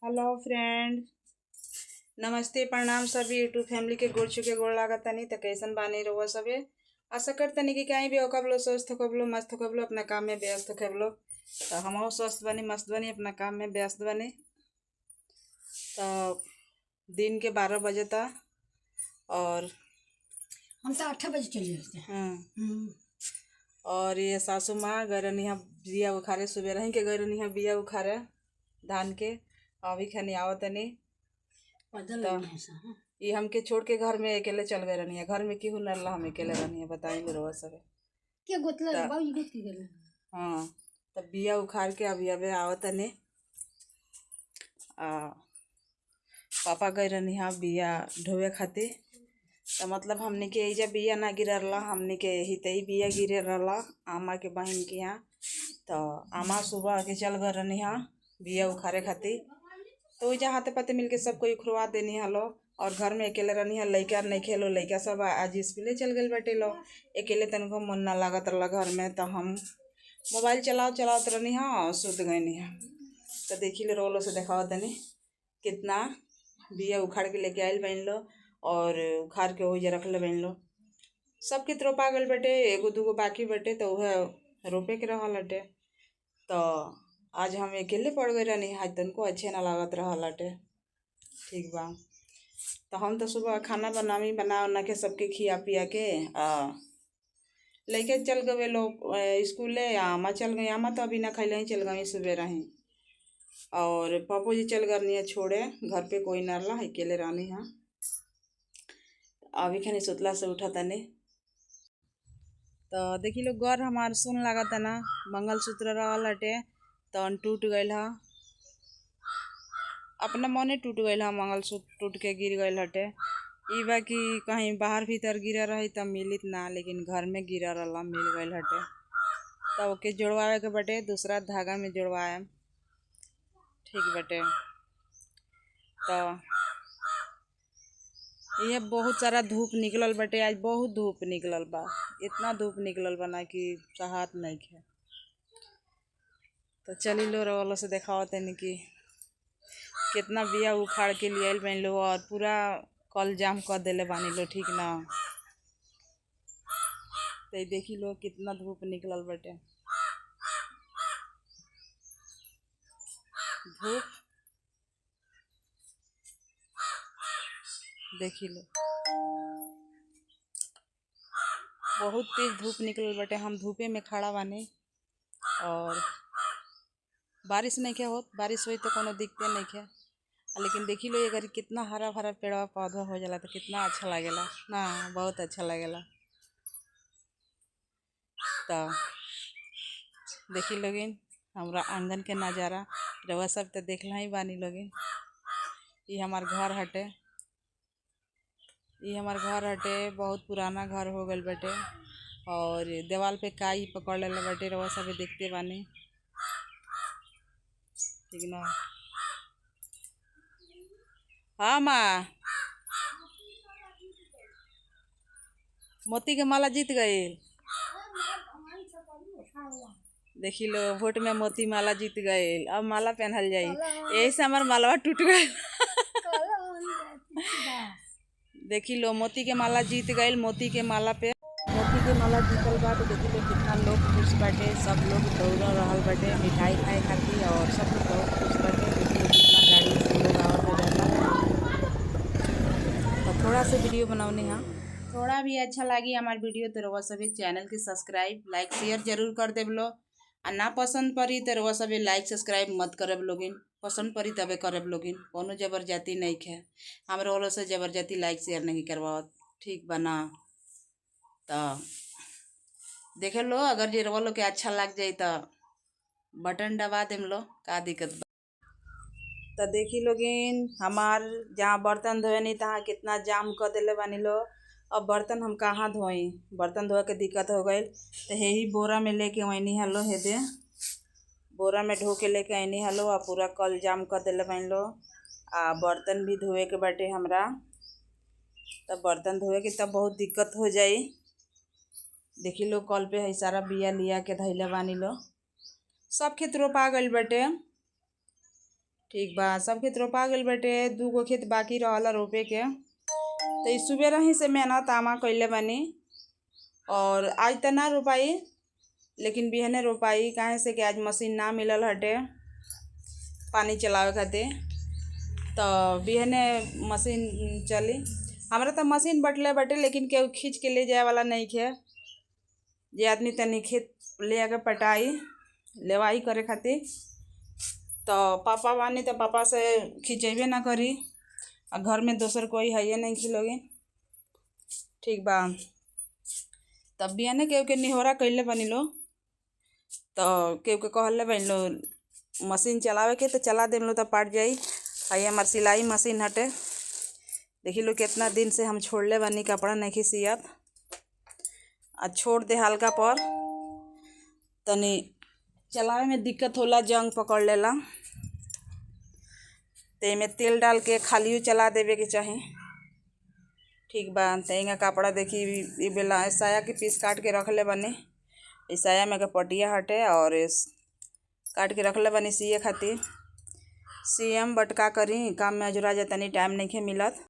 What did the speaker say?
Hello friend, नमस्ते प्रणाम सभी यूट्यूब फैमिली के गोड़ छुके गोड़ लागत तनी त कैसन बानी रहुआ सबे। आशा करतनी कि कहीं भी होकबलो स्वस्थ होकबलो मस्त होकबलो अपना काम में व्यस्त होकबलो। तो हम स्वस्थ बनी मस्त बनी अपना काम में व्यस्त बनी। तो दिन के 12 बजे था और हम तो 8 बजे चले जाते हैं। और ये सासू माँ गए रहनी बिया उखारे, सुबह रही के गए रहनी बिया उखारे धान के। अभी खनी आवत नहीं तो ये हमके छोड़ के घर में अकेले चल गए रहनी है। घर में क्यों नरला हम अकेले रहनी है बताएंगे रोज सब क्या गोतला बाबूजी गोत के गले। हाँ, तब बिया उखाड़ के अभी अबे आवत ने पापा गए रहनी बिया ढोवे खातिर। तो मतलब हमने के एजा बिया ना गिरला, हमने के ही तई बिया गिरे रहला आमा के बहन के यहाँ। तो आमा सुबह के चल गए रहनी बिया उखाड़े खातिर। तो वही हाथे पाते मिलके सबको उखड़वा देनी हलो। और घर में अकेले रहनी है, लड़का नहीं खेलो, लड़का सब आज स्कूले चल गए बैठे लो। अकेले तनको मन ना लागत रहा घर में। तो हम मोबाइल चलावत रहनी और सुत गई है। तो देखी लो रोलो से दिखाओ तनी कितना बिया उखाड़ के लेके आयल बहन लो और उखाड़ के वही रख ले बहन लो। सबके रोपा गल बेटे, एगो दूगो बाकी बेटे तो वह रोपे के रहा लटे। तो आज हम अकेले पड़ गए रहनी, आज तनको अच्छे ना लागत रहा लटे। ठीक बा, तो हम तो सुबह खाना बना के सबके खिया पिया के लेके चल गए लोग स्कूले। आमा चल गई, आमा तो अभी ना खैले ही चल गई सुबह रही। और पापू जी चल गए छोड़े, घर पे कोई ना रहा, अकेले रानी हाँ। अभी खनी सुतला से उठा तने तो देखी लो गौर हमार सुन लागत ना मंगलसूत्र रहा लटे तो टूट गए अपना मने टूट गए मंगलसूत्र टूट के गिर गए हटे। ई बा कि कहीं बाहर भीतर गिरा रही तब मिलित ना, लेकिन घर में गिरा रहा मिल गए हटे। तब ओके जोड़वावे के बटे दूसरा धागा में जोड़वाए। ठीक बटे, तो ये बहुत सारा धूप निकलल बटे, आज बहुत धूप निकलल बा। इतना धूप निकलल बा ना कि सहात नहीं है। तो चली लो रोलो से दिखाओ तनी कि कितना बिया उखाड़ के लिए बन लो और पूरा कल जाम कर देले बानी लो। ठीक ना, तो देखी लो कितना धूप निकलल बटे। धूप देखी लो बहुत तेज धूप निकलल बटे। हम धूपे में खड़ा बानी और बारिश नहीं क्या होत, बारिश हुई तो कोनो दिखते नहीं क्या। लेकिन देखी लो अगर कितना हरा भरा पेड़ पौधा हो जाला तो कितना अच्छा लगेला ना, बहुत अच्छा लगेला। तो देखी लोगिन हमरा आंगन के नज़ारा रवा सब तो देखला ही बानी लोगिन। ये हमार घर हटे, ये हमार घर हटे, बहुत पुराना घर हो गल बटे। और दीवार पे काई पकड़ ले बटे, रवा सब देखते बानी। ठीक ना, हाँ माँ मोती के माला जीत गई। देखी लो वोट में मोती माला जीत गए। अब माला पहनल जाई, यही से हमार मालवा टूट गए। देखी लो मोती के माला जीत गए, मोती के माला पे मोती के माला जीतल बा। तो देखी लो कितना लोग खुश बाटे, सब लोग दौड़ रहल बाटे मिठाई खाए खातिर और सब लोग बहुत खुश बाटे। देखी लो कितना गाड़ी से लोग आवत जाता। तो थोड़ा सा वीडियो बनावने हाँ, थोड़ा भी अच्छा लगी हमार वीडियो तो रवा सभी चैनल के सब्सक्राइब लाइक शेयर जरूर कर देव लो। आ ना पसंद पड़ी तो रवा सभी लाइक सब्सक्राइब मत करब लोगिन, पसंद पड़ी तबे करब लोगिन। कोनो जबरदस्ती नहीं है, हमारे वालों से जबरदस्ती लाइक शेयर नहीं करवाओ। ठीक बना, तो देख लो अगर जे रवा लो के अच्छा लग जाए तो बटन दबा देम लो, का दिक्कत बा। तो देखी लोगिन हमार जहाँ बर्तन धोए नहीं तहाँ कितना जाम कर दिले बानी लो। अब बर्तन हम कहाँ धोई, बर्तन धोए के दिक्कत हो गई। तो यही बोरा में लेके वही हलो, हे दे बोरा में ढो के लेके आनी हलो और पूरा कल जाम कर दिले बन लो। आ बर्तन भी धोए के बाटे हमरा, तब बर्तन धोए के तब बहुत दिक्कत हो जाई। देखी लो कल पे है सारा बिया लिया के धैले बानी लो, सब खेत रोपा गइल बाटे। ठीक बा। सब खेत रोपा गइल बाटे, 2 गो खेत बाकी रहला रोपे के। तो इस सुबह ही से मेहनत आमा कइले बानी और आज त ना रोपाई, लेकिन बिहने रोपाई। काहे से कि आज मशीन ना मिलल हटे पानी चलावे खातिर, तो बिहने मशीन चली। हमरा तो मशीन बटले बाटे, लेकिन केहू खींच के ले जाए वाला नहीं खे। जे आदमी तनी खेत ले आके पटाई लेवाई करे खातिर, तो पापा बानी तो पापा से खिंचेबे ना करी। आ घर में दोसर कोई है नहीं खिलोगे। ठीक बा। तब बिहाने केहू के निहोरा कइले बनी लो, तो केहू के कहले बनी लो मशीन चलावे के, तो चला देम लो तो पट जाई। है हमार सिलाई मशीन हटे। देखी लो कितना दिन से हम छोड़ले बनी कपड़ा नहीं सियत। आ छोड़ दे हल्का पर तनी चलावे में दिक्कत होला, जंग पकड़ लेला। ते में तेल डाल के खालियो चला देवे के चाही। ठीक बा। तेंगा कपड़ा देखी ई बेला साया के पीस काट के रखले बनी। इस साया में के पटिया हटे और इस काट के रखले बनी सिए खातिर। सीएम बट का करी, काम में अजुरा जातनी, टाइम नहीं मिलत।